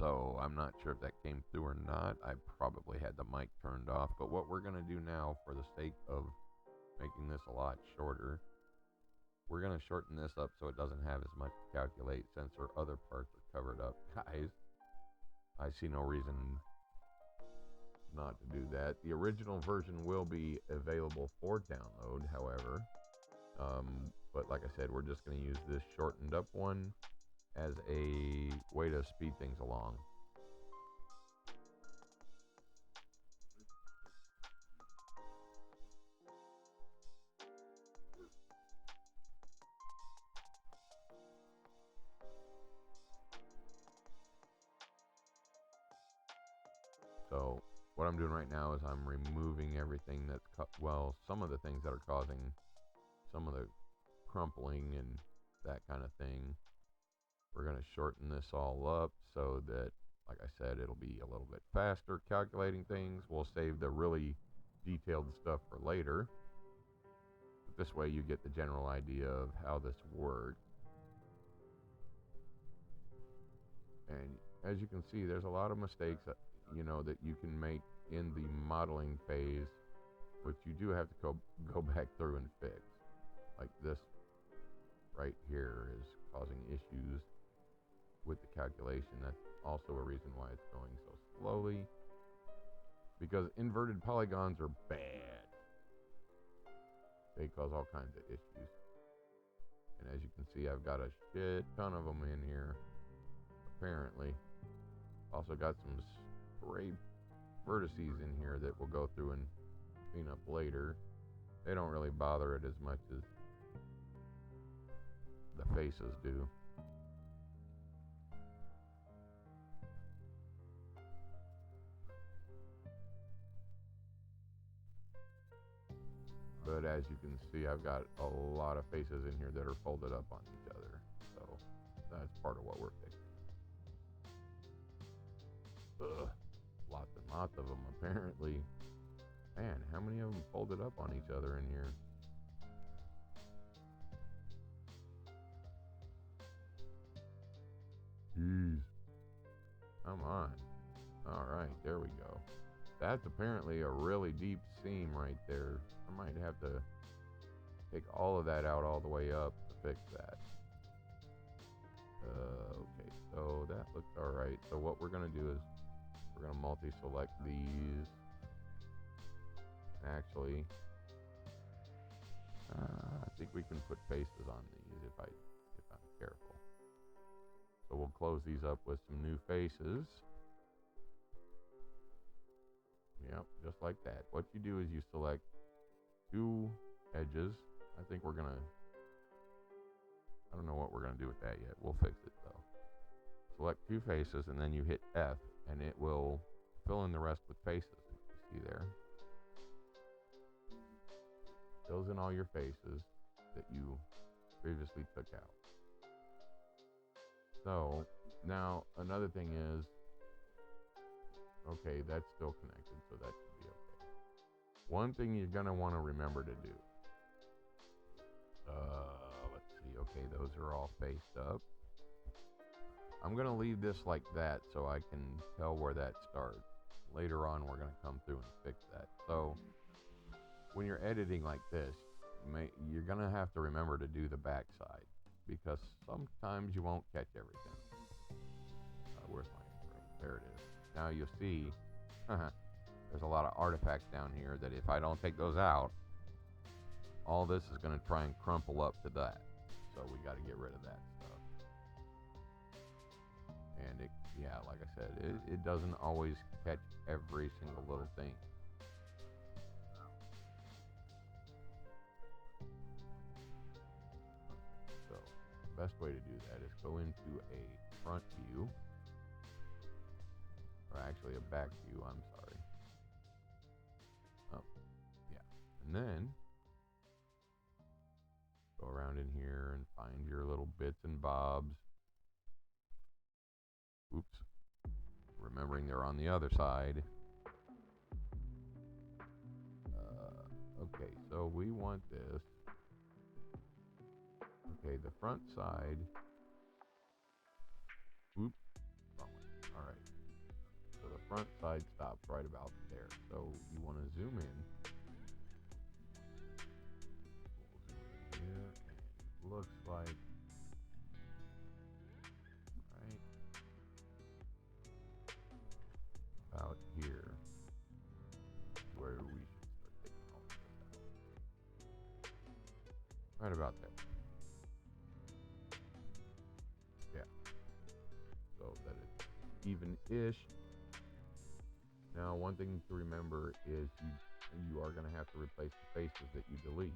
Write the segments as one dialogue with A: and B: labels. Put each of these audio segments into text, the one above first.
A: So I'm not sure if that came through or not. I probably had the mic turned off. But what we're going to do now, for the sake of making this a lot shorter, we're going to shorten this up so it doesn't have as much to calculate, since our other parts are covered up. Guys, I see no reason not to do that. The original version will be available for download, however. But like I said, we're just going to use this shortened up one as a way to speed things along. So what I'm doing right now is I'm removing everything that's some of the things that are causing some of the crumpling and that kind of thing. We're going to shorten this all up so that, like I said, it'll be a little bit faster calculating things. We'll save the really detailed stuff for later. But this way you get the general idea of how this works. And as you can see, there's a lot of mistakes that, that you can make in the modeling phase, which you do have to go back through and fix. Like this right here is causing issues with the calculation. That's also a reason why it's going so slowly, because inverted polygons are bad. They cause all kinds of issues. And as you can see, I've got a shit ton of them in here, apparently. Also got some stray vertices in here that we'll go through and clean up later. They don't really bother it as much as the faces do. But as you can see, I've got a lot of faces in here that are folded up on each other. So that's part of what we're fixing. Ugh, lots and lots of them apparently. Man, how many of them folded up on each other in here? Jeez. Come on. Alright, there we go. That's apparently a really deep seam right there. I might have to take all of that out all the way up to fix that. Okay, so that looks alright. So what we're going to do is we're going to multi-select these. Actually, I think we can put faces on these if I'm careful. So we'll close these up with some new faces. Yep, just like that. What you do is you select two edges. I think we're gonna, I don't know what we're gonna do with that yet. We'll fix it though. Select two faces and then you hit F and it will fill in the rest with faces. You see there? Fills in all your faces that you previously took out. So now another thing is, okay, that's still connected, so that should be okay. One thing you're going to want to remember to do. Let's see. Okay, those are all faced up. I'm going to leave this like that so I can tell where that starts. Later on, we're going to come through and fix that. So when you're editing like this, you're going to have to remember to do the back side, because sometimes you won't catch everything. Where's my screen? There it is. Now you'll see there's a lot of artifacts down here that if I don't take those out, all this is going to try and crumple up to that. So we got to get rid of that stuff. And it, yeah, like I said, it doesn't always catch every single little thing. So the best way to do that is go into a front view. Or actually a back view, I'm sorry. Oh, yeah. And then go around in here and find your little bits and bobs. Oops. Remembering they're on the other side. Okay, so we want this. Okay, the front side. Oops. Alright. front side stops right about there. So you want to zoom in. We'll zoom in here, and it looks like right about here where we should start taking all of this out. Right about there. Yeah. So that it's even-ish. Now, one thing to remember is you are going to have to replace the faces that you delete.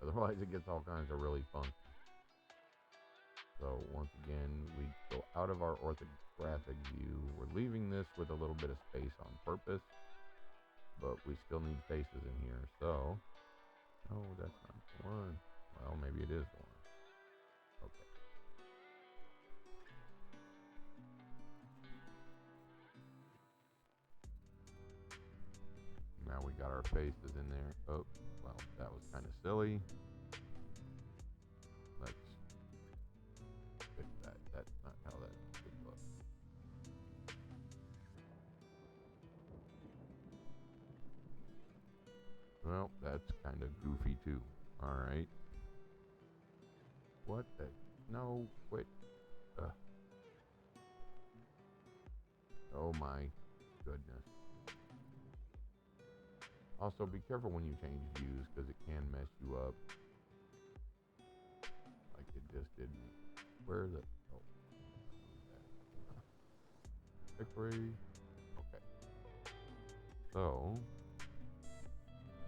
A: Otherwise, it gets all kinds of really funky. So, once again, we go out of our orthographic view. We're leaving this with a little bit of space on purpose, but we still need faces in here. So, oh, that's not the one. Well, maybe it is the one. Okay. Now we got our faces in there. Oh, well, that was kind of silly. Let's fix that. That's not how that should look. Well, that's kind of goofy too. All right. What the? No, wait. Oh my goodness. Also, be careful when you change views because it can mess you up. Like it just did me. Where is it? Oh. X-ray. Okay. So,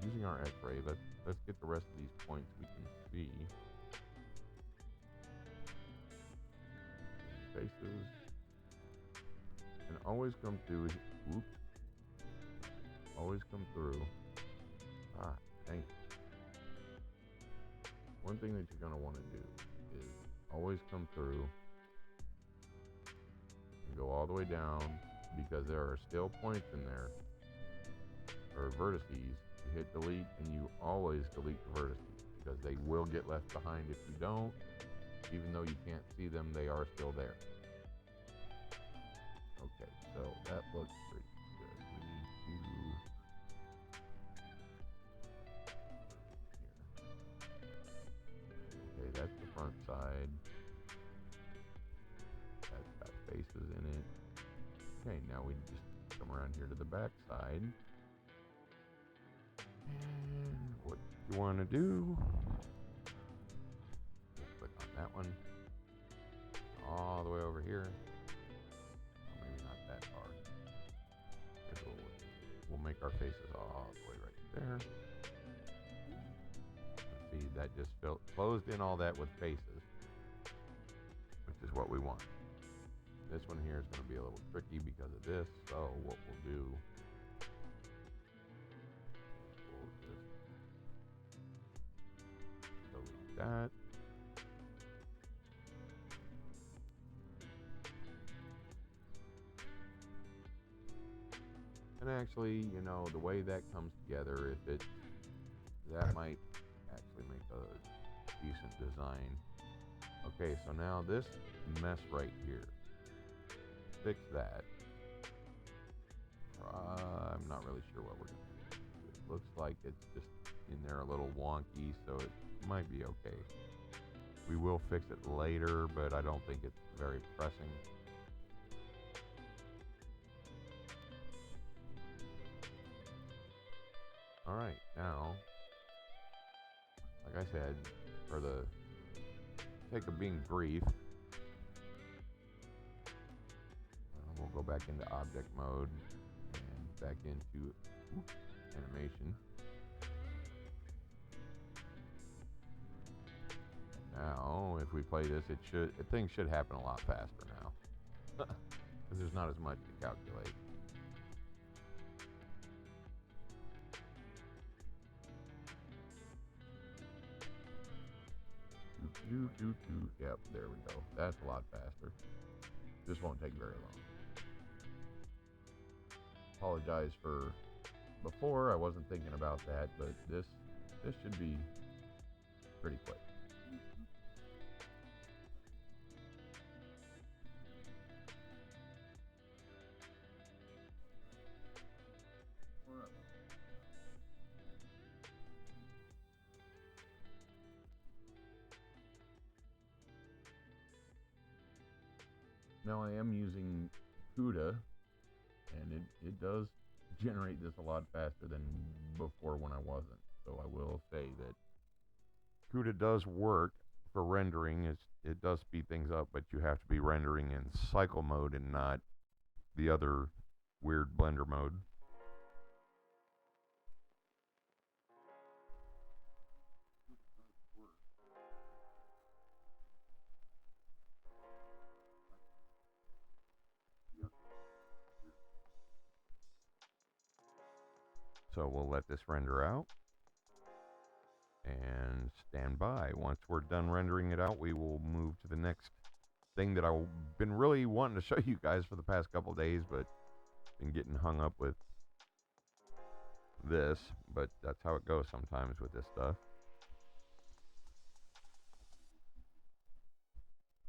A: using our X-ray, let's get the rest of these points we can see. Faces. And always come through. Oops. Always come through. Ah, dang. One thing that you're going to want to do is always come through and go all the way down, because there are still points in there, or vertices. You hit delete and you always delete the vertices, because they will get left behind if you don't. Even though you can't see them, they are still there. Okay, so that looks pretty good. We need to here. Okay, that's the front side. That's got faces in it. Okay, now we just come around here to the back side. And what you want to do, we'll click on that one. All the way over here. Well, maybe not that far. We'll make our faces all the way right there. See, that just closed in all that with faces, which is what we want. This one here is going to be a little tricky because of this, so what we'll do, we'll just delete that. And actually, you know, the way that comes together, that might actually make a decent design. Okay, so now this mess right here, fix that. I'm not really sure what we're going to do. It looks like it's just in there a little wonky, so it might be okay. We will fix it later, but I don't think it's very pressing. Alright, now, like I said, for the sake of being brief, we'll go back into object mode and back into animation. Now, if we play this, things should happen a lot faster now, because there's not as much to calculate. Yep, there we go. That's a lot faster. This won't take very long. Apologize for before. I wasn't thinking about that, but this should be pretty quick. Now I am using CUDA, and it does generate this a lot faster than before when I wasn't. So I will say that CUDA does work for rendering. It does speed things up, but you have to be rendering in cycle mode and not the other weird Blender mode. So we'll let this render out and stand by. Once we're done rendering it out, we will move to the next thing that I've been really wanting to show you guys for the past couple days, but been getting hung up with this. But that's how it goes sometimes with this stuff.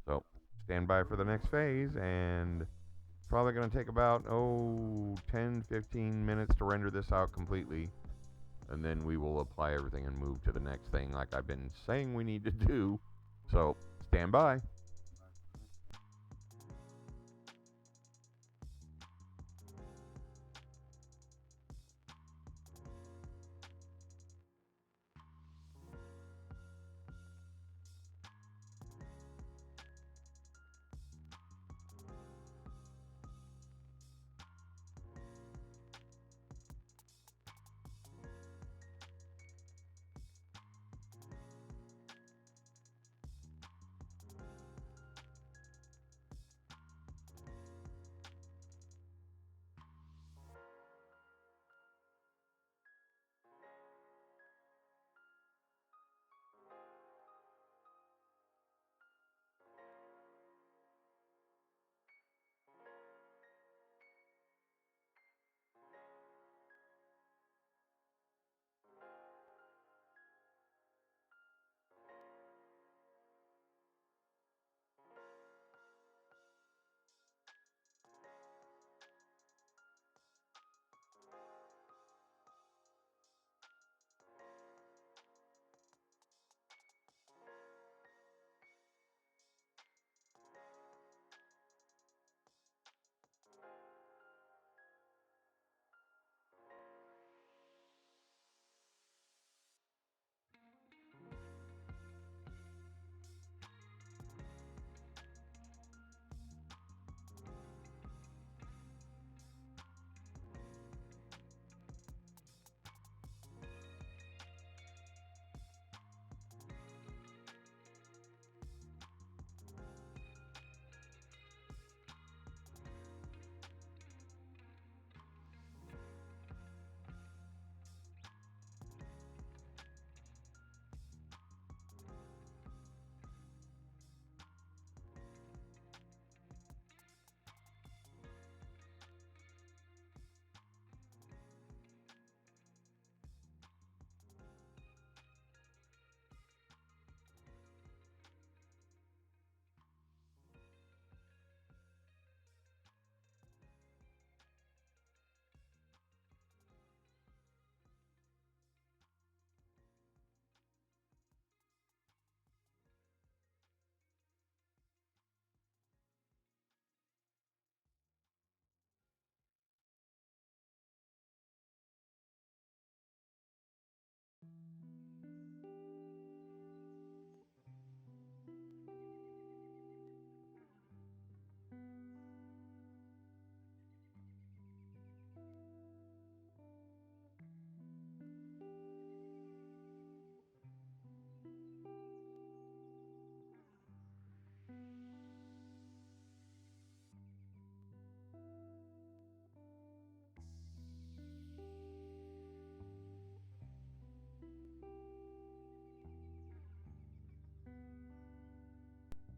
A: So stand by for the next phase, and it's probably going to take about 10-15 minutes to render this out completely, and then we will apply everything and move to the next thing like I've been saying we need to do. So stand by.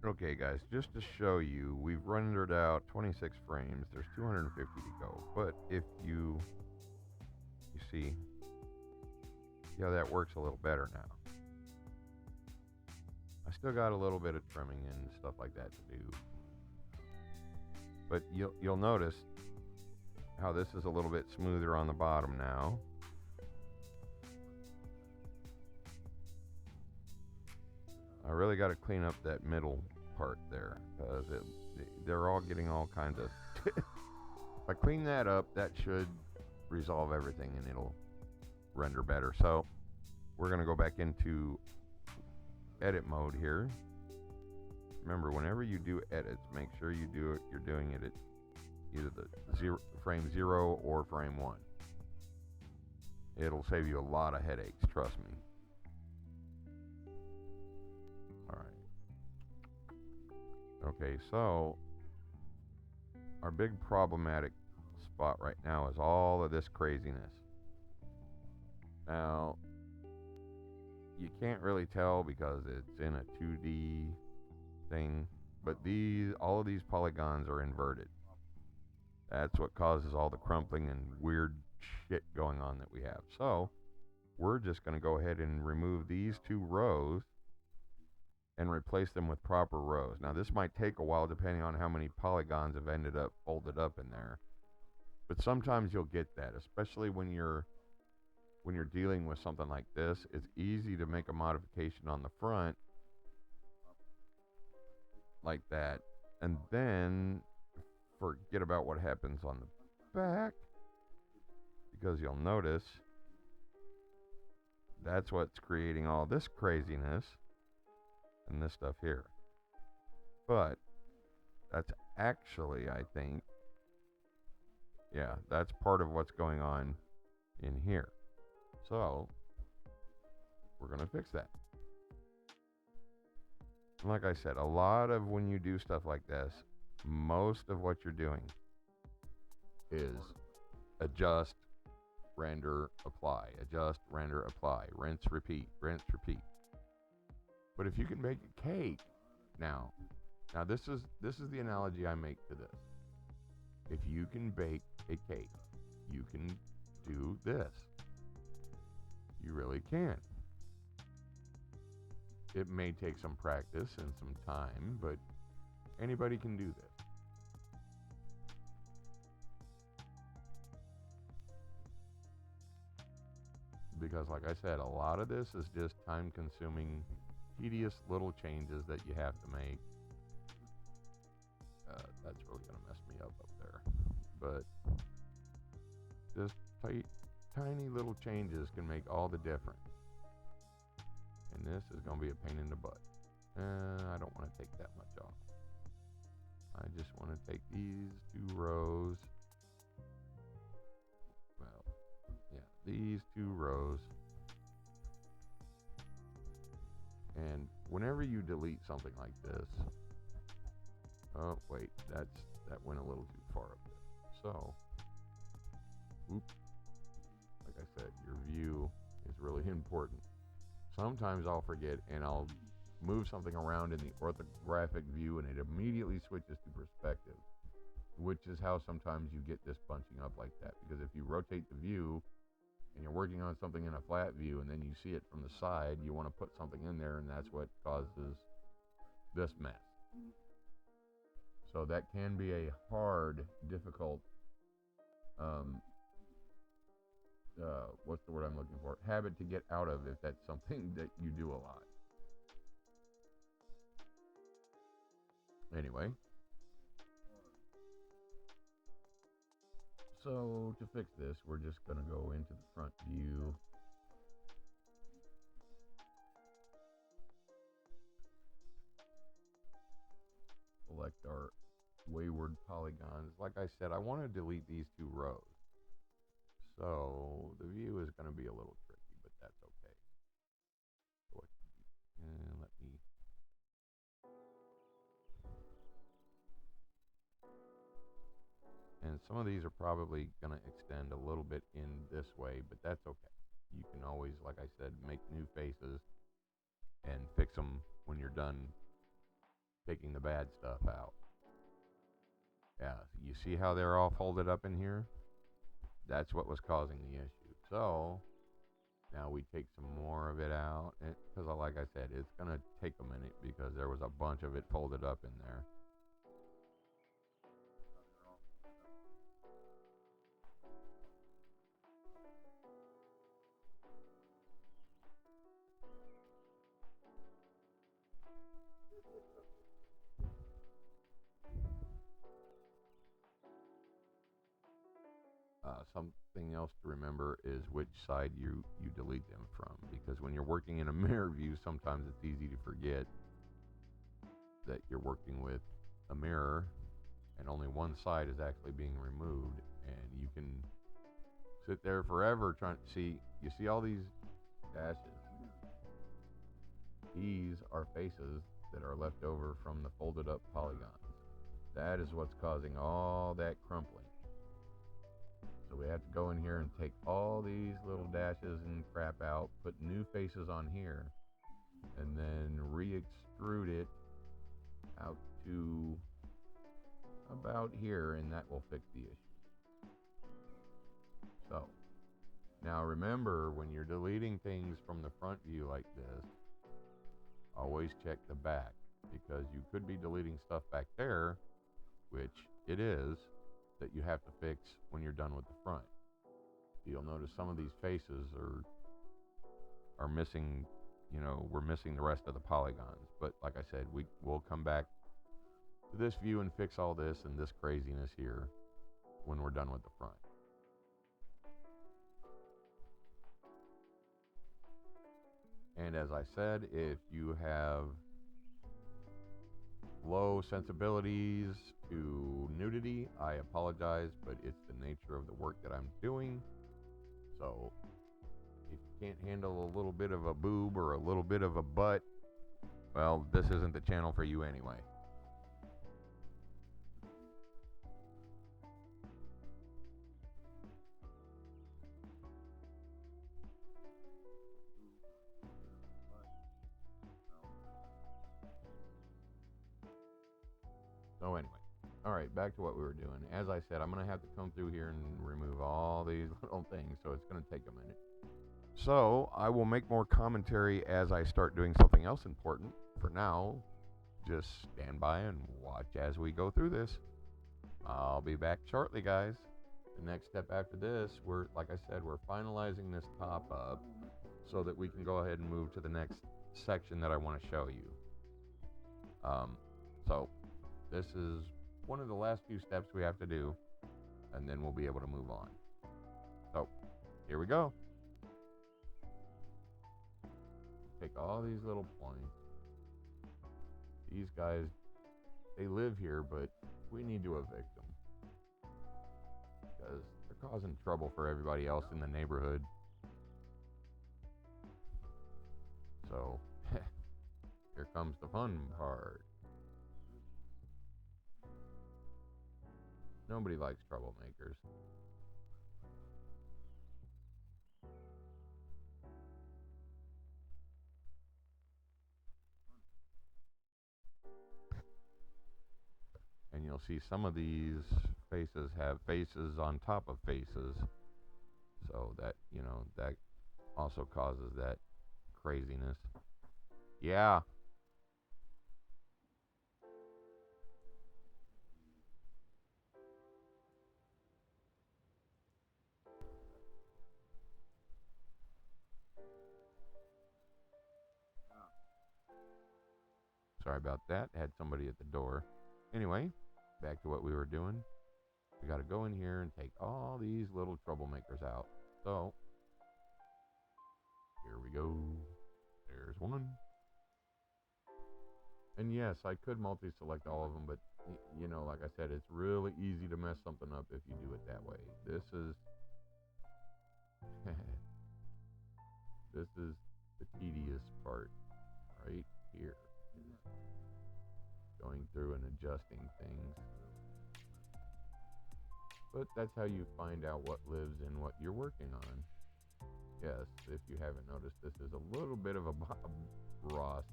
A: Okay guys, just to show you, we've rendered out 26 frames. There's 250 to go. But if you see how that works a little better now. I still got a little bit of trimming and stuff like that to do. But you'll notice how this is a little bit smoother on the bottom now. I really got to clean up that middle part there, because they're all getting all kinds of. If I clean that up, that should resolve everything, and it'll render better. So we're gonna go back into edit mode here. Remember, whenever you do edits, make sure you're doing it at either the frame 0 or frame 1. It'll save you a lot of headaches, trust me. Alright. Okay, so our big problematic spot right now is all of this craziness. Now, you can't really tell because it's in a 2D thing, but all of these polygons are inverted. That's what causes all the crumpling and weird shit going on that we have. So we're just going to go ahead and remove these 2 rows and replace them with proper rows. Now this might take a while depending on how many polygons have ended up folded up in there, but sometimes you'll get that, especially when you're dealing with something like this. It's easy to make a modification on the front like that, and then forget about what happens on the back, because you'll notice that's what's creating all this craziness and this stuff here. But that's actually, I think, yeah, that's part of what's going on in here. So we're going to fix that. And like I said, a lot of when you do stuff like this, most of what you're doing is adjust, render, apply, adjust, render, apply, rinse, repeat, rinse, repeat. But if you can make a cake, now this is the analogy I make to this. If you can bake a cake, you can do this. You really can. It may take some practice and some time, but anybody can do this. Because like I said, a lot of this is just time-consuming, tedious little changes that you have to make. That's really going to mess me up there. But just tiny little changes can make all the difference. And this is going to be a pain in the butt. I don't want to take that much off. I just want to take these 2 rows. Well, yeah, these 2 rows. And whenever you delete something like this, oh wait, that went a little too far up there. So, like I said, your view is really important. Sometimes I'll forget and I'll move something around in the orthographic view and it immediately switches to perspective, which is how sometimes you get this bunching up like that. Because if you rotate the view and you're working on something in a flat view and then you see it from the side, you want to put something in there, and that's what causes this mess. So that can be a hard, difficult, what's the word I'm looking for? Habit to get out of if that's something that you do a lot. Anyway. So to fix this, we're just going to go into the front view. Select our wayward polygons. Like I said, I want to delete these 2 rows. So the view is going to be a little tricky, but that's okay. So let me. And some of these are probably going to extend a little bit in this way, but that's okay. You can always, like I said, make new faces and fix them when you're done taking the bad stuff out. Yeah, you see how they're all folded up in here? That's what was causing the issue. So now we take some more of it out, because like I said, it's going to take a minute because there was a bunch of it folded up in there. something else to remember is which side you delete them from, because when you're working in a mirror view, sometimes it's easy to forget that you're working with a mirror and only one side is actually being removed, and you can sit there forever trying to see. You see all these dashes? These are faces that are left over from the folded up polygons. That is what's causing all that crumpling. So we have to go in here and take all these little dashes and crap out, put new faces on here, and then re-extrude it out to about here, and that will fix the issue. So now remember, when you're deleting things from the front view like this, always check the back, because you could be deleting stuff back there, which it is, that you have to fix when you're done with the front. You'll notice some of these faces are missing, we're missing the rest of the polygons. But like I said, we'll come back to this view and fix all this and this craziness here when we're done with the front. And as I said, if you have low sensibilities to nudity, I apologize, but it's the nature of the work that I'm doing. So if you can't handle a little bit of a boob or a little bit of a butt, well, this isn't the channel for you anyway. So anyway, all right, back to what we were doing. As I said, I'm going to have to come through here and remove all these little things, so it's going to take a minute. So I will make more commentary as I start doing something else important. For now, just stand by and watch as we go through this. I'll be back shortly, guys. The next step after this, like I said, we're finalizing this top up so that we can go ahead and move to the next section that I want to show you. So this is one of the last few steps we have to do, and then we'll be able to move on. So here we go. Take all these little points. These guys, they live here, but we need to evict them because they're causing trouble for everybody else in the neighborhood. So here comes the fun part. Nobody likes troublemakers. And you'll see some of these faces have faces on top of faces. So that, that also causes that craziness. Yeah. Sorry about that. Had somebody at the door. Anyway, back to what we were doing. We got to go in here and take all these little troublemakers out. So, here we go. There's one. And yes, I could multi-select all of them, but, like I said, it's really easy to mess something up if you do it that way. This is... this is the tedious part right here. Going through and adjusting things. But that's how you find out what lives in what you're working on. Yes, if you haven't noticed, this is a little bit of a Bob Ross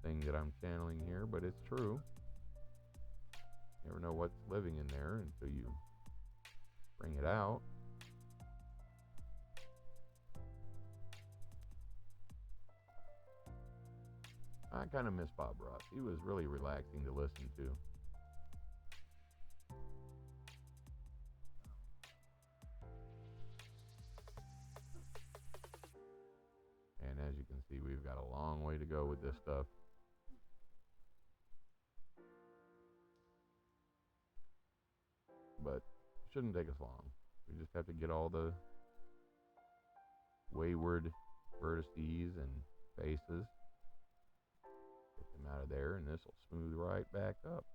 A: thing that I'm channeling here, but it's true. You never know what's living in there until you bring it out. I kind of miss Bob Ross. He was really relaxing to listen to. And as you can see, we've got a long way to go with this stuff. But it shouldn't take us long. We just have to get all the wayward vertices and faces, get them out of there, and this will smooth right back up.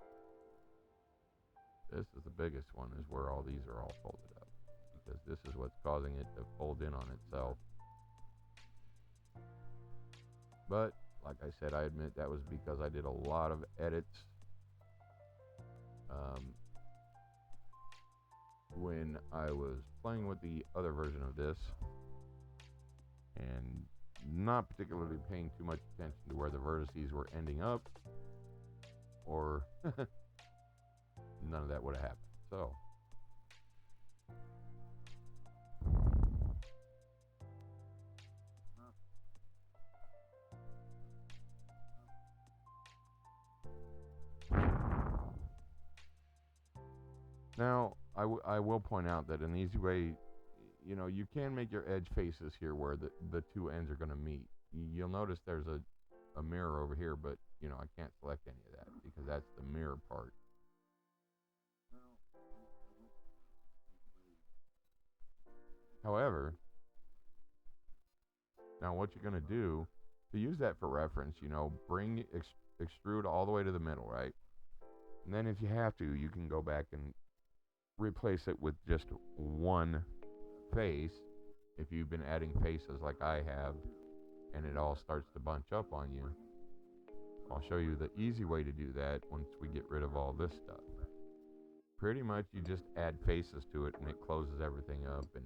A: This is the biggest one, is where all these are all folded up, because this is what's causing it to fold in on itself. But like I said, I admit that was because I did a lot of edits when I was playing with the other version of this, and not particularly paying too much attention to where the vertices were ending up, or none of that would have happened. So now I will point out that an easy way, you can make your edge faces here where the two ends are going to meet. You'll notice there's a mirror over here, but I can't select any of that because that's the mirror part. However, now what you're going to do to use that for reference, extrude all the way to the middle, right? And then if you have to, you can go back and replace it with just one face if you've been adding faces like I have and it all starts to bunch up on you. I'll show you the easy way to do that once we get rid of all this stuff. Pretty much you just add faces to it and it closes everything up, and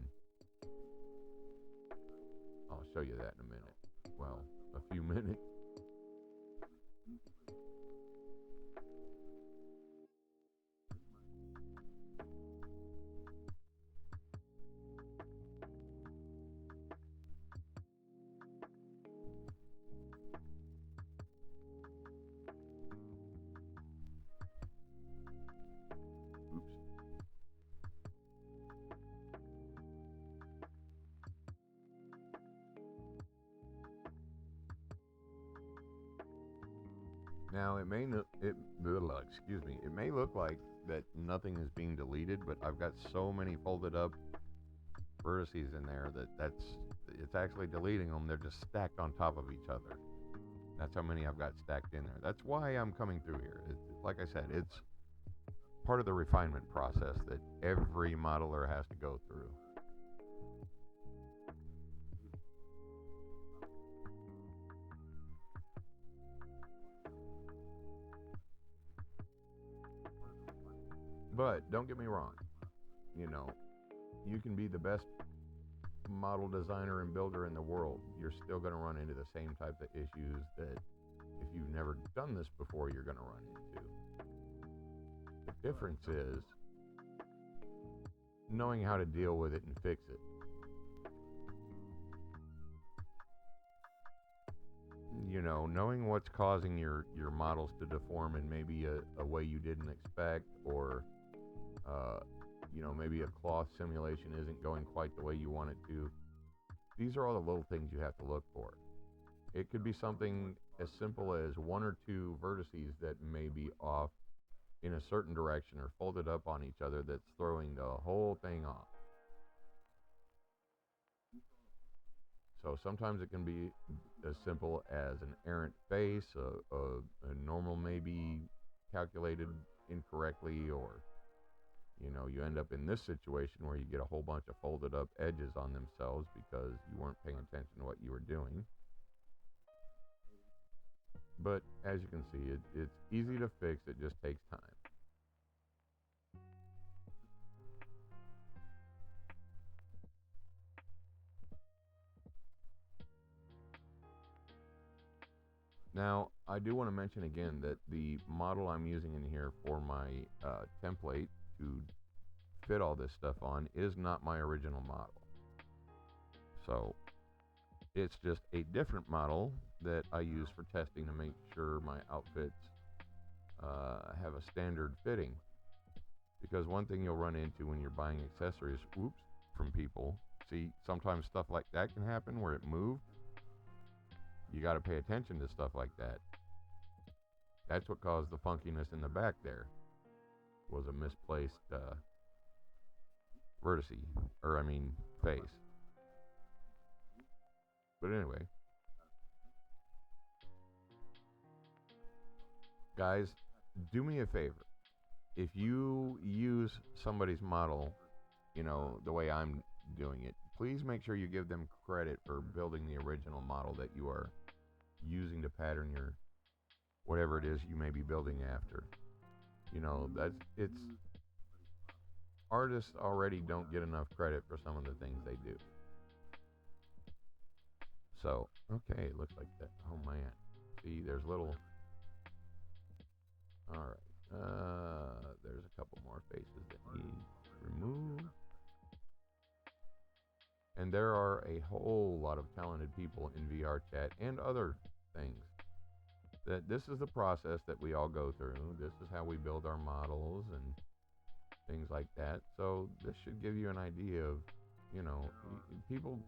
A: I'll show you that in a minute. Well, a few minutes. Now it may look like that nothing is being deleted, but I've got so many folded up vertices in there that it's actually deleting them. They're just stacked on top of each other. That's how many I've got stacked in there. That's why I'm coming through here. Like I said, it's part of the refinement process that every modeler has to go through. But don't get me wrong, you can be the best model designer and builder in the world. You're still going to run into the same type of issues that if you've never done this before, you're going to run into. The difference is knowing how to deal with it and fix it. Knowing what's causing your models to deform in maybe a way you didn't expect, or maybe a cloth simulation isn't going quite the way you want it to. These are all the little things you have to look for. It could be something as simple as one or two vertices that may be off in a certain direction or folded up on each other that's throwing the whole thing off. So sometimes it can be as simple as an errant face, a normal maybe calculated incorrectly, or you end up in this situation where you get a whole bunch of folded up edges on themselves because you weren't paying attention to what you were doing. But as you can see, it's easy to fix. It just takes time. Now, I do want to mention again that the model I'm using in here for my template to fit all this stuff on is not my original model. So it's just a different model that I use for testing to make sure my outfits have a standard fitting. Because one thing you'll run into when you're buying accessories, from people, see, sometimes stuff like that can happen where it moved. You got to pay attention to stuff like that. That's what caused the funkiness in the back there, was a misplaced vertice, or I mean face. But anyway, guys, do me a favor. If you use somebody's model, you know, the way I'm doing it, please make sure you give them credit for building the original model that you are using to pattern your whatever it is you may be building after. You know, it's artists already don't get enough credit for some of the things they do. So, okay, it looks like that. Oh man. See, there's little. Alright. There's a couple more faces that need removed. And there are a whole lot of talented people in VRChat and other things. That this is the process that we all go through. This is how we build our models and things like that. So this should give you an idea of, you know, people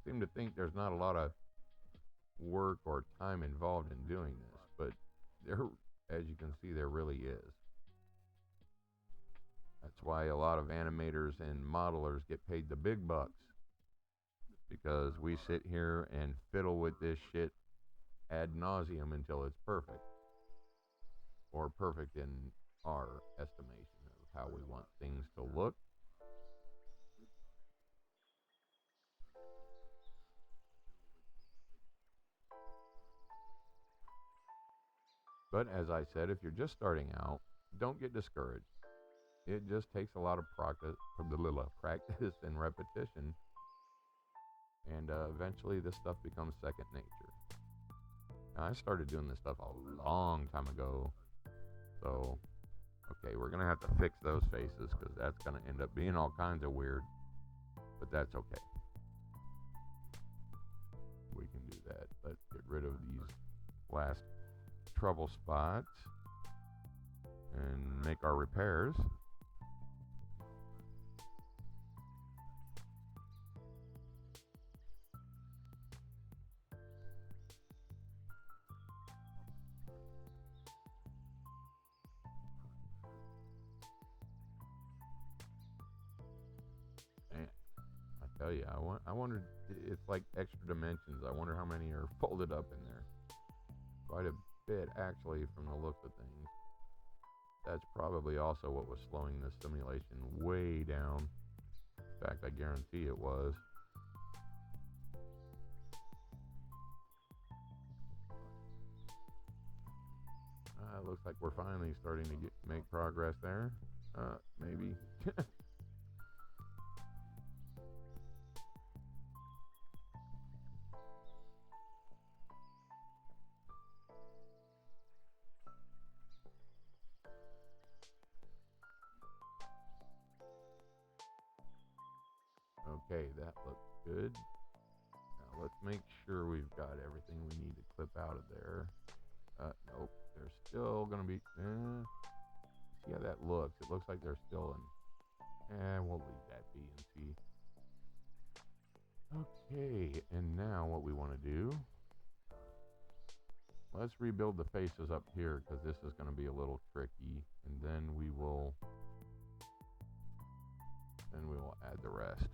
A: seem to think there's not a lot of work or time involved in doing this, but there, as you can see, there really is. That's why a lot of animators and modelers get paid the big bucks, because we sit here and fiddle with this shit ad nauseum until it's perfect, or perfect in our estimation of how we want things to look. But as I said, if you're just starting out, don't get discouraged. It just takes a lot of practice and repetition, and eventually this stuff becomes second nature. Now, I started doing this stuff a long time ago, so okay, we're gonna have to fix those faces because that's gonna end up being all kinds of weird, but that's okay. We can do that. Let's get rid of these last trouble spots and make our repairs. And I tell you, I wondered, it's like extra dimensions. I wonder how many are folded up in there. Quite a bit, actually, from the looks of things. That's probably also what was slowing this simulation way down. In fact, I guarantee it was. Looks like we're finally starting to make progress there. Maybe. Okay, that looks good. Now let's make sure we've got everything we need to clip out of there. Nope, there's still gonna be, see how that looks. It looks like there's still we'll leave that be and see. Okay, and now what we want to do, let's rebuild the faces up here, because this is going to be a little tricky, and then we will add the rest.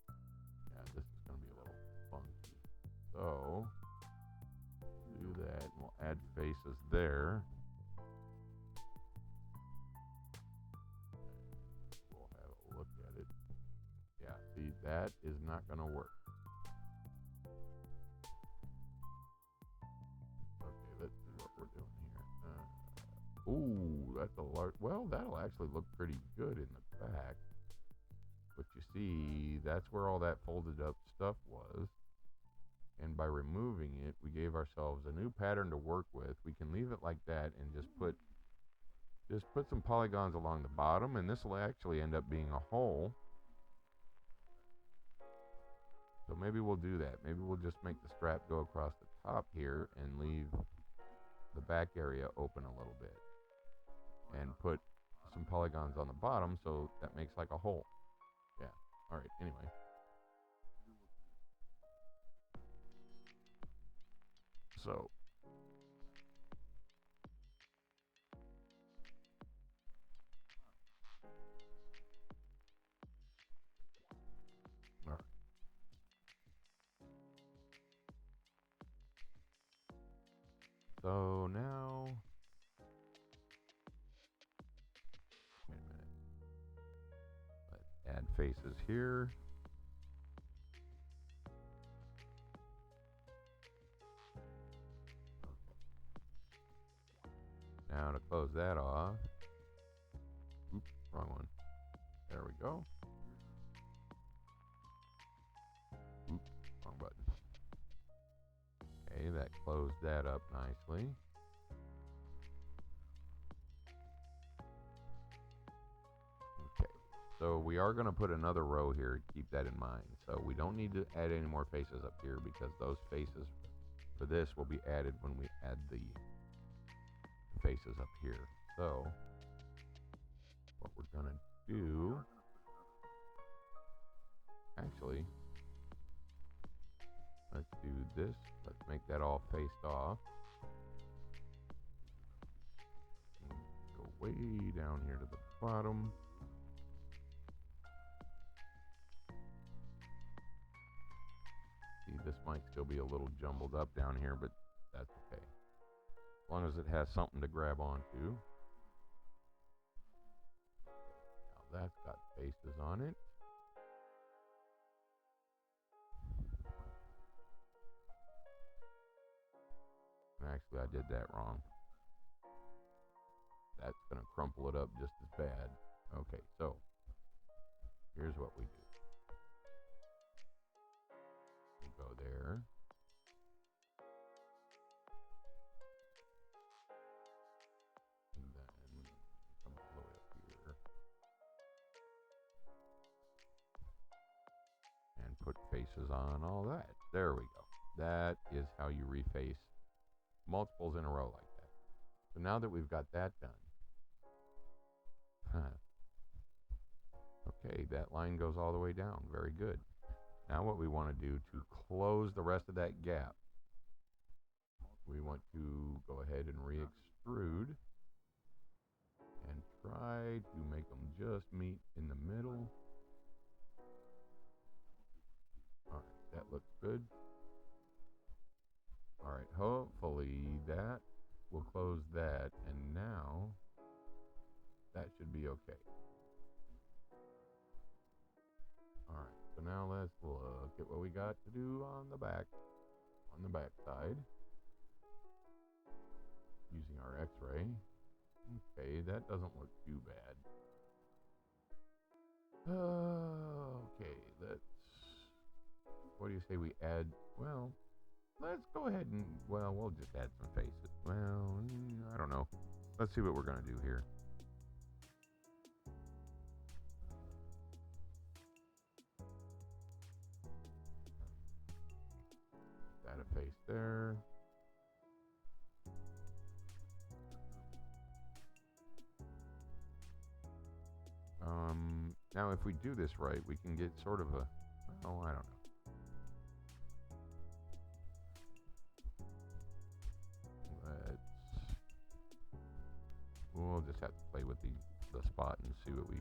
A: Yeah, this is going to be a little funky. So we'll do that, and we'll add faces there. We'll have a look at it. Yeah, see, that is not going to work. Okay, let's see what we're doing here. Ooh, that's a large, well, that'll actually look pretty good in the back. But you see, that's where all that folded up stuff was. And by removing it, we gave ourselves a new pattern to work with. We can leave it like that and just put some polygons along the bottom, and this will actually end up being a hole. So maybe we'll do that. Maybe we'll just make the strap go across the top here and leave the back area open a little bit. And put some polygons on the bottom, so that makes like a hole. Yeah, alright, anyway. So faces here. Now to close that off. Oops, wrong one. There we go. Oops, wrong button. Okay, that closed that up nicely. Okay, so we are going to put another row here. Keep that in mind. So we don't need to add any more faces up here because those faces for this will be added when we add the faces up here. So what we're going to do, actually, let's do this. Let's make that all faced off. Go way down here to the bottom. See, this might still be a little jumbled up down here, but that's okay. As long as it has something to grab onto. Now that's got faces on it. Actually, I did that wrong. That's going to crumple it up just as bad. Okay, so here's what we do. We go there. And then come all the way up here. And put faces on all that. There we go. That is how you reface multiples in a row like that. So now that we've got that done, okay, that line goes all the way down. Very good. Now what we want to do to close the rest of that gap, we want to go ahead and re-extrude and try to make them just meet in the middle. All right, that looks good. All right, hopefully that will close that, and now that should be okay. All right, so now let's look at what we got to do on the back side, using our X-ray. Okay, that doesn't look too bad. Okay, what do you say we add, well, let's go ahead and, well, we'll just add some faces. Well, I don't know. Let's see what we're going to do here. Add a face there. Now if we do this right, we can get sort of a, oh, I don't know. We'll just have to play with the spot and see what we.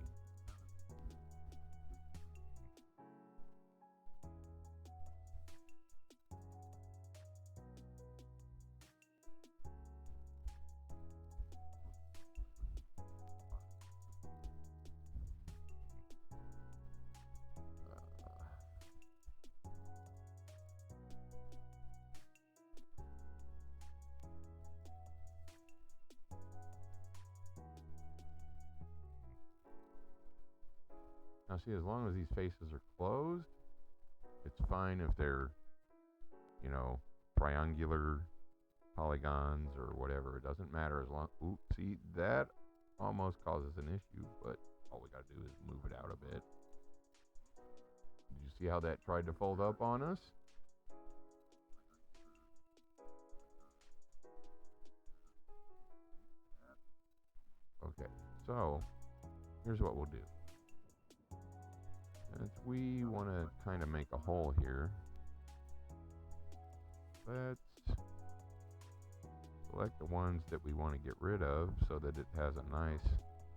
A: Now see, as long as these faces are closed, it's fine if they're, you know, triangular polygons or whatever. It doesn't matter as long, oops, see, that almost causes an issue, but all we gotta do is move it out a bit. Did you see how that tried to fold up on us? Okay, so here's what we'll do. Since we want to kind of make a hole here, let's select the ones that we want to get rid of so that it has a nice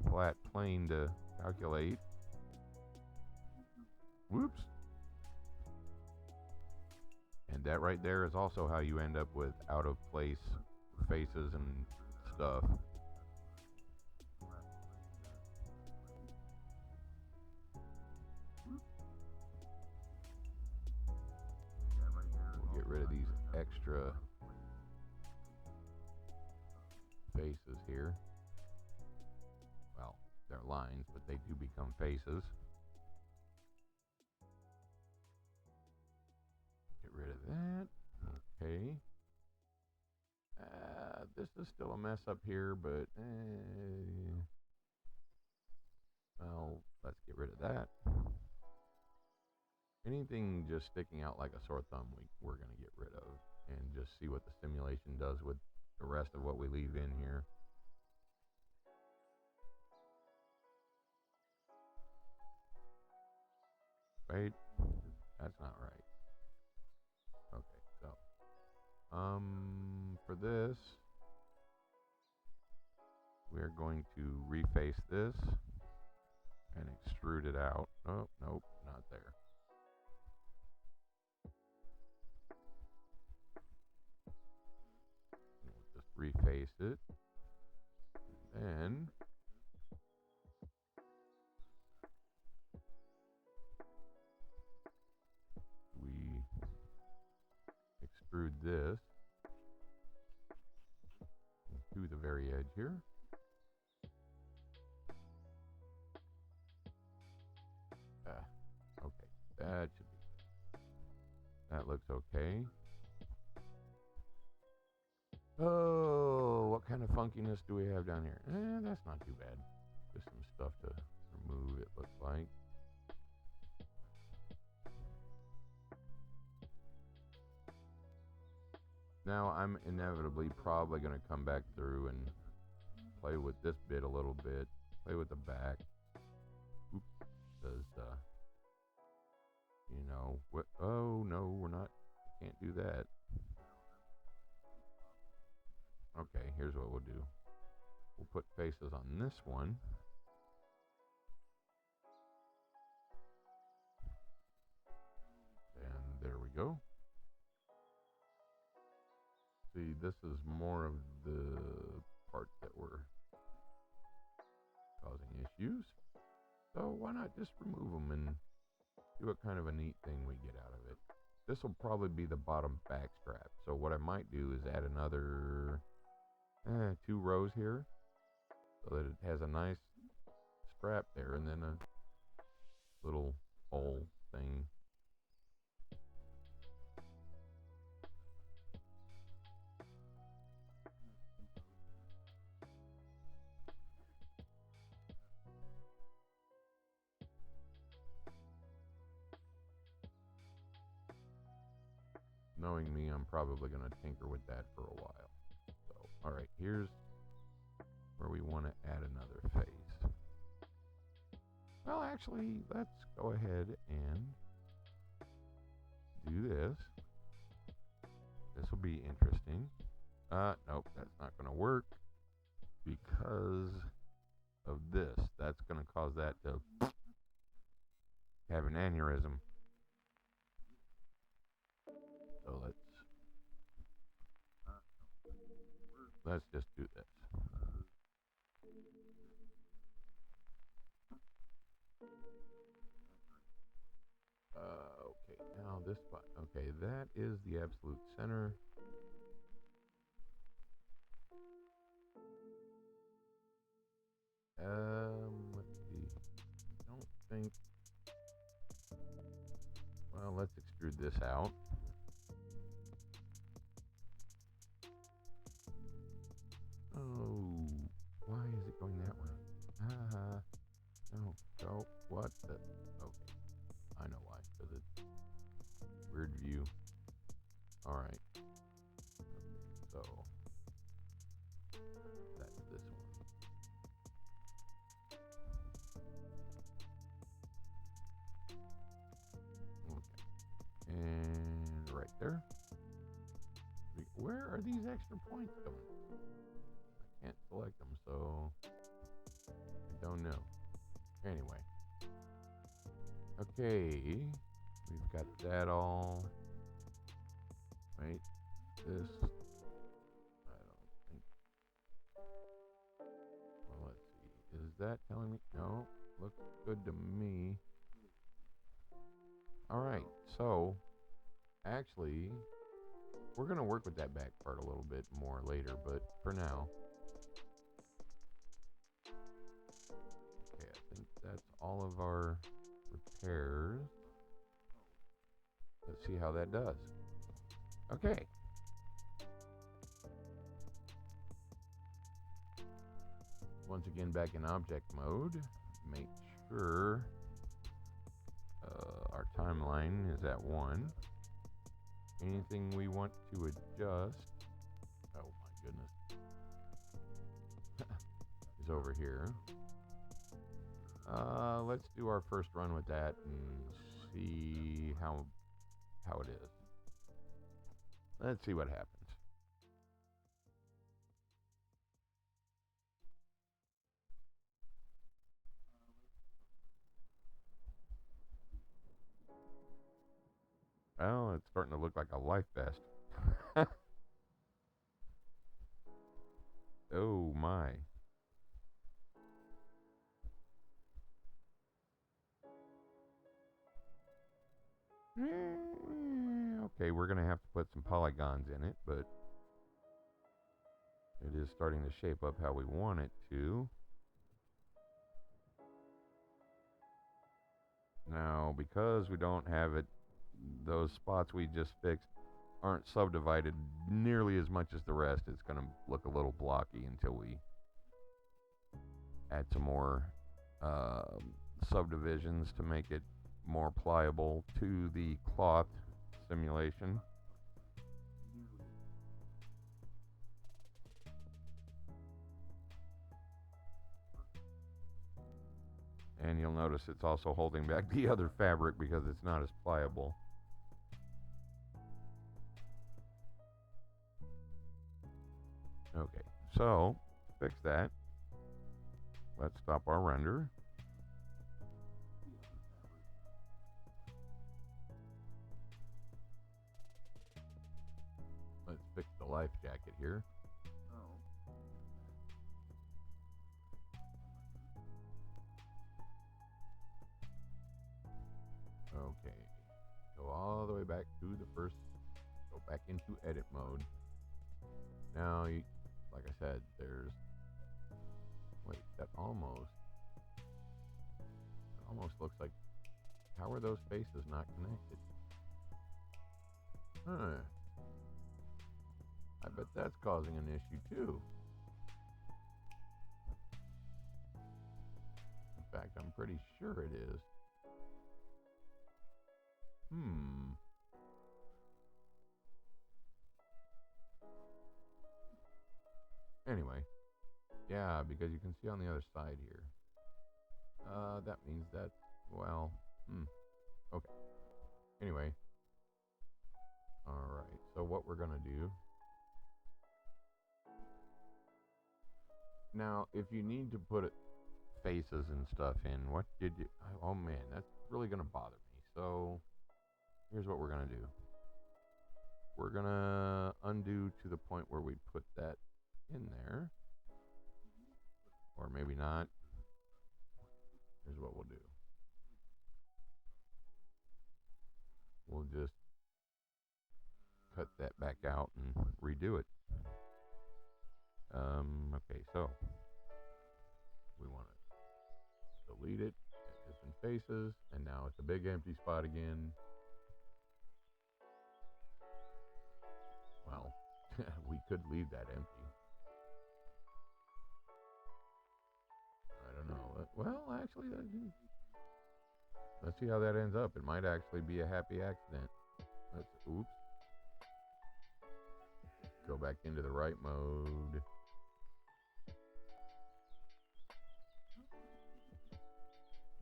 A: flat plane to calculate. Whoops. And that right there is also how you end up with out of place faces and stuff. but they do become faces. Get rid of that. Okay. This is still a mess up here, but well, let's get rid of that. Anything just sticking out like a sore thumb, we're going to get rid of, and just see what the simulation does with the rest of what we leave in here. Right? That's not right. Okay, so for this, we're going to reface this and extrude it out. Oh, nope, not there. We'll just reface it. And then we extrude this to the very edge here. Okay, that should be good. That looks okay. Oh, what kind of funkiness do we have down here? That's not too bad. Just some stuff to remove, it looks like. Now I'm inevitably probably going to come back through and play with this bit a little bit, play with the back. Oops, because, you know, what? Oh no, we're not, can't do that. Okay, here's what we'll do. We'll put faces on this one. And there we go. See, this is more of the parts that were causing issues. So why not just remove them and see what kind of a neat thing we get out of it. This will probably be the bottom back strap. So what I might do is add another 2 rows here so that it has a nice strap there and then a little hole thing. Knowing me, I'm probably going to tinker with that for a while. So, all right, here's where we want to add another face. Well, actually, let's go ahead and do this. This will be interesting. Nope, that's not going to work because of this. That's going to cause that to have an aneurysm. So let's just do this. Okay, now this spot. Okay, that is the absolute center. Let's see. I don't think. Well, let's extrude this out. Oh, why is it going that way? No, what the? Okay, I know why, because it's weird view. Alright, okay, so that's this one. Okay, and right there. Where are these extra points coming from? I can't select them, so I don't know. Anyway. Okay, we've got that all. Right, this, I don't think. Well, let's see. Is that telling me? No, looks good to me. Alright, so, actually, we're going to work with that back part a little bit more later, but for now. Okay, I think all of our repairs. Let's see how that does. Okay. Once again, back in object mode. Make sure our timeline is at 1. Anything we want to adjust, oh my goodness, is over here. Let's do our first run with that and see how it is. Let's see what happens. Well, it's starting to look like a life vest. Oh my. Okay, we're going to have to put some polygons in it, but it is starting to shape up how we want it to. Now, because we don't have it, those spots we just fixed aren't subdivided nearly as much as the rest. It's going to look a little blocky until we add some more subdivisions to make it more pliable to the cloth simulation. And you'll notice it's also holding back the other fabric because it's not as pliable. Okay, so fix that. Let's stop our render. Let's fix the life jacket here. Okay, go all the way back to the first, go back into edit mode. Now, like I said, there's, wait, that almost looks like, how are those faces not connected? Huh. I bet that's causing an issue too. In fact, I'm pretty sure it is. Anyway, yeah, because you can see on the other side here. That means that, well, okay. Anyway, alright, so what we're gonna do, now, if you need to put faces and stuff in, what did you, oh man, that's really gonna bother me. So, here's what we're gonna do. We're gonna undo to the point where we put that in there, or maybe not. Here's what we'll do. We'll just cut that back out and redo it. Okay, so we want to delete it, different faces, and now it's a big empty spot again. Well, we could leave that empty. I don't know. Well, actually, let's see how that ends up. It might actually be a happy accident. Oops. Go back into the right mode.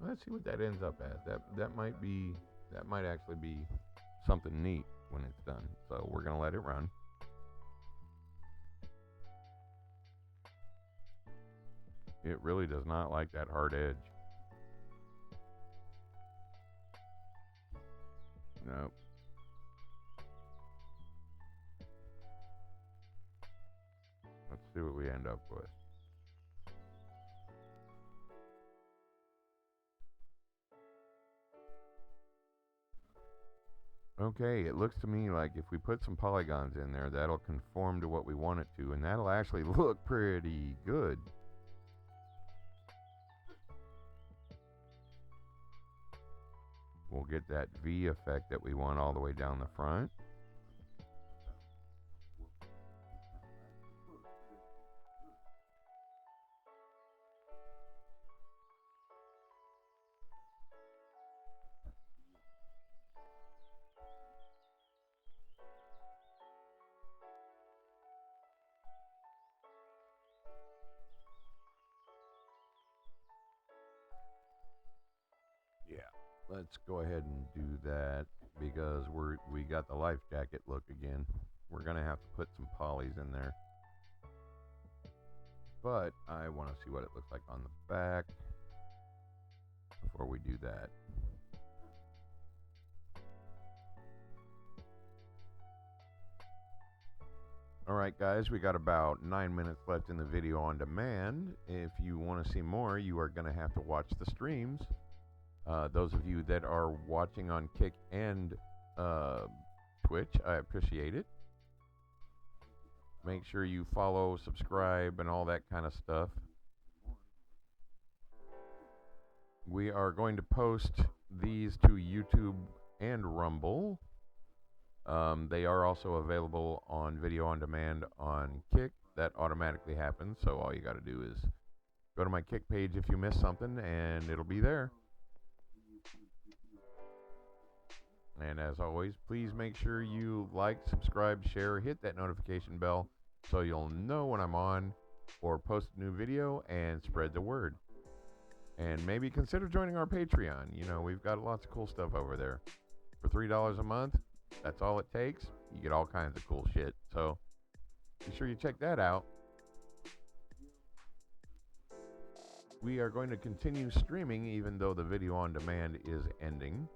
A: Let's see what that ends up as. That might actually be something neat when it's done. So we're gonna let it run. It really does not like that hard edge. Nope. Let's see what we end up with. Okay, it looks to me like if we put some polygons in there, that'll conform to what we want it to, and that'll actually look pretty good. we'll get that V effect that we want all the way down the front. Yeah, let's go ahead and do that because we got the life jacket look again. We're gonna have to put some polys in there, but I want to see what it looks like on the back before we do that. Alright guys, we got about 9 minutes left in the video on demand. If you want to see more, you are going to have to watch the streams. Those of you that are watching on Kick and Twitch, I appreciate it. Make sure you follow, subscribe, and all that kind of stuff. We are going to post these to YouTube and Rumble. They are also available on video on demand on Kick. That automatically happens, so all you got to do is go to my Kick page if you missed something, and it'll be there. And as always, please make sure you like, subscribe, share, hit that notification bell so you'll know when I'm on or post a new video, and spread the word. And maybe consider joining our Patreon. You know, we've got lots of cool stuff over there. For $3 a month, that's all it takes. You get all kinds of cool shit. So be sure you check that out. We are going to continue streaming even though the video on demand is ending.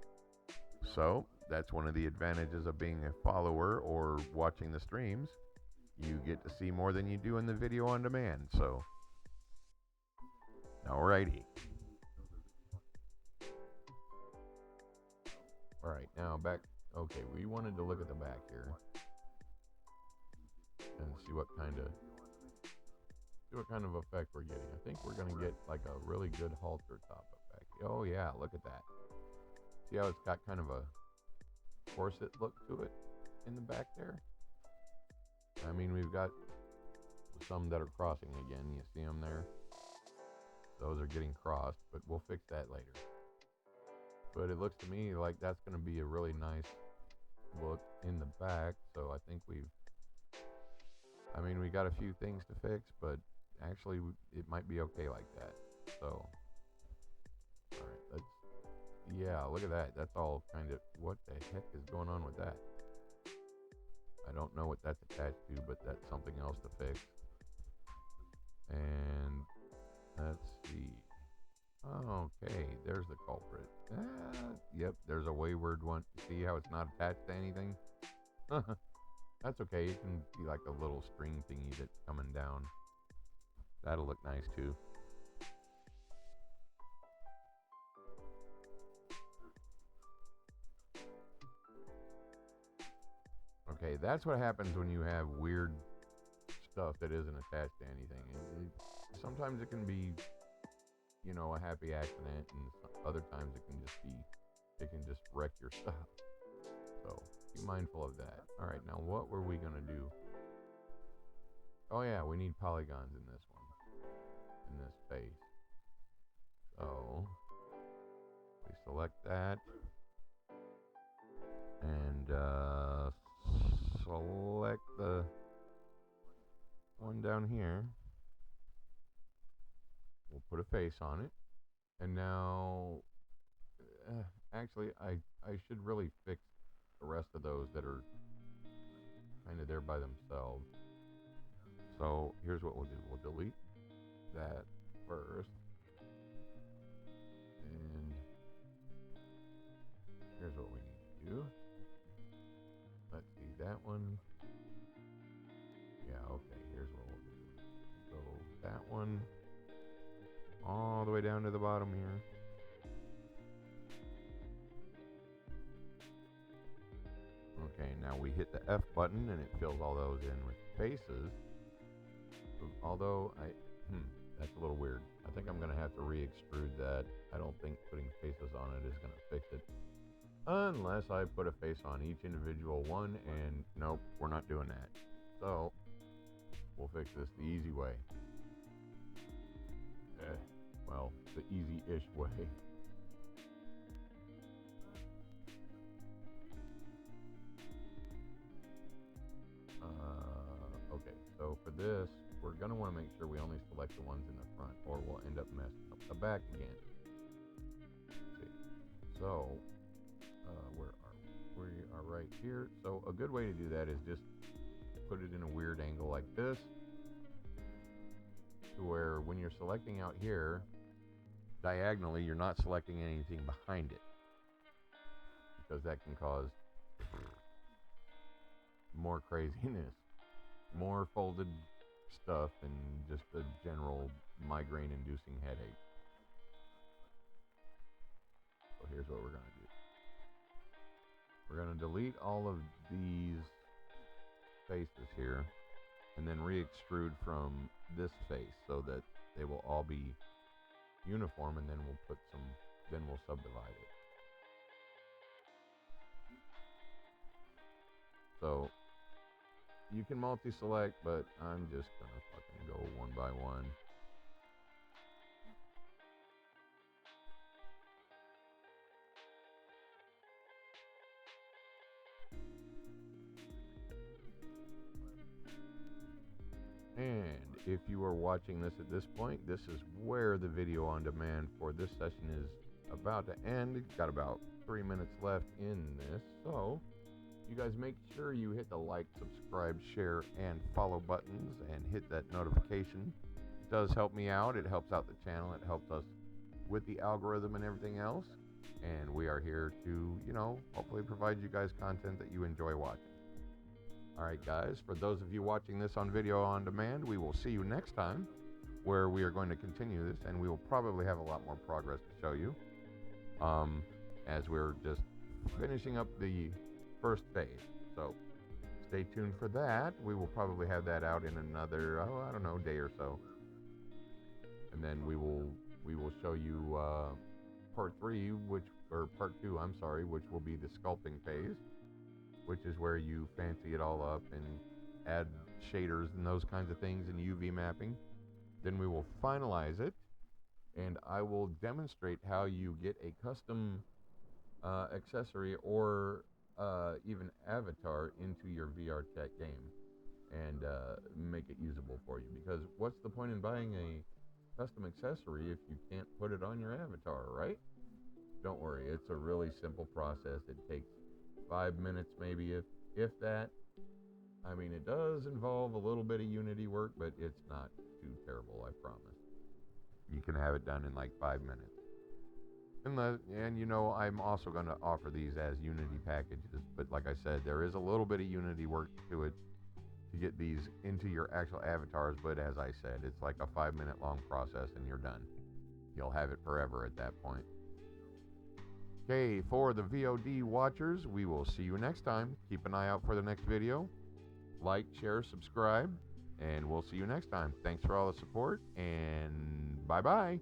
A: So that's one of the advantages of being a follower or watching the streams. You get to see more than you do in the video on demand. So, alrighty. Alright, now back. Okay, we wanted to look at the back here and see what kind of effect we're getting. I think we're gonna get like a really good halter top effect. Oh yeah, look at that. See how it's got kind of a corset look to it in the back there? I mean, we've got some that are crossing again. You see them there? Those are getting crossed, but we'll fix that later. But it looks to me like that's going to be a really nice look in the back. So I think we got a few things to fix, but actually it might be okay like that. So, alright, yeah, look at that. That's all kind of, what the heck is going on with that? I don't know what that's attached to, but that's something else to fix. And let's see. Okay, there's the culprit. Yep, there's a wayward one. See how it's not attached to anything? That's okay. It can be like a little string thingy that's coming down. That'll look nice too. Okay, that's what happens when you have weird stuff that isn't attached to anything. Sometimes it can be, you know, a happy accident, and other times it can just wreck your stuff. So be mindful of that. All right, now what were we gonna do? Oh yeah, we need polygons in this one, in this face. So we select that and select the one down here. We'll put a face on it. And now, actually, I should really fix the rest of those that are kind of there by themselves. So here's what we'll do. We'll delete that first. And here's what we need to do. Let's see, that one. Yeah, okay, here's what we'll do. So that one all the way down to the bottom here. Okay, now we hit the F button and it fills all those in with faces. Although that's a little weird. I think I'm gonna have to re-extrude that. I don't think putting faces on it is gonna fix it. Unless I put a face on each individual one, and nope, we're not doing that. So, we'll fix this the easy way. Well, the easy-ish way. Okay, so for this, we're going to want to make sure we only select the ones in the front, or we'll end up messing up the back again. Let's see. So, we are right here. So a good way to do that is just put it in a weird angle like this, to where when you're selecting out here, diagonally, you're not selecting anything behind it, because that can cause more craziness, more folded stuff, and just a general migraine-inducing headache. So here's what we're going to do. We're going to delete all of these faces here, and then re-extrude from this face so that they will all be uniform, and then we'll subdivide it. So you can multi-select, but I'm just gonna fucking go one by one. And if you are watching this at this point, this is where the video on demand for this session is about to end. Got about 3 minutes left in this, so you guys make sure you hit the like, subscribe, share, and follow buttons, and hit that notification. It does help me out. It helps out the channel. It helps us with the algorithm and everything else. And we are here to, hopefully provide you guys content that you enjoy watching. Alright guys, for those of you watching this on video on demand, we will see you next time, where we are going to continue this, and we will probably have a lot more progress to show you, as we're just finishing up the first phase. So stay tuned for that. We will probably have that out in another, day or so. And then we will show you part 2, which will be the sculpting phase, which is where you fancy it all up and add shaders and those kinds of things and UV mapping. Then we will finalize it, and I will demonstrate how you get a custom accessory or even avatar into your VRChat game and make it usable for you. Because what's the point in buying a custom accessory if you can't put it on your avatar, right? Don't worry, it's a really simple process. It takes 5 minutes maybe, if that. I mean, it does involve a little bit of Unity work, but it's not too terrible, I promise. You can have it done in like 5 minutes. And I'm also going to offer these as Unity packages, but like I said, there is a little bit of Unity work to it to get these into your actual avatars, but as I said, it's like a 5 minute long process and you're done. You'll have it forever at that point. Okay, for the VOD watchers, we will see you next time. Keep an eye out for the next video. Like, share, subscribe, and we'll see you next time. Thanks for all the support, and bye-bye.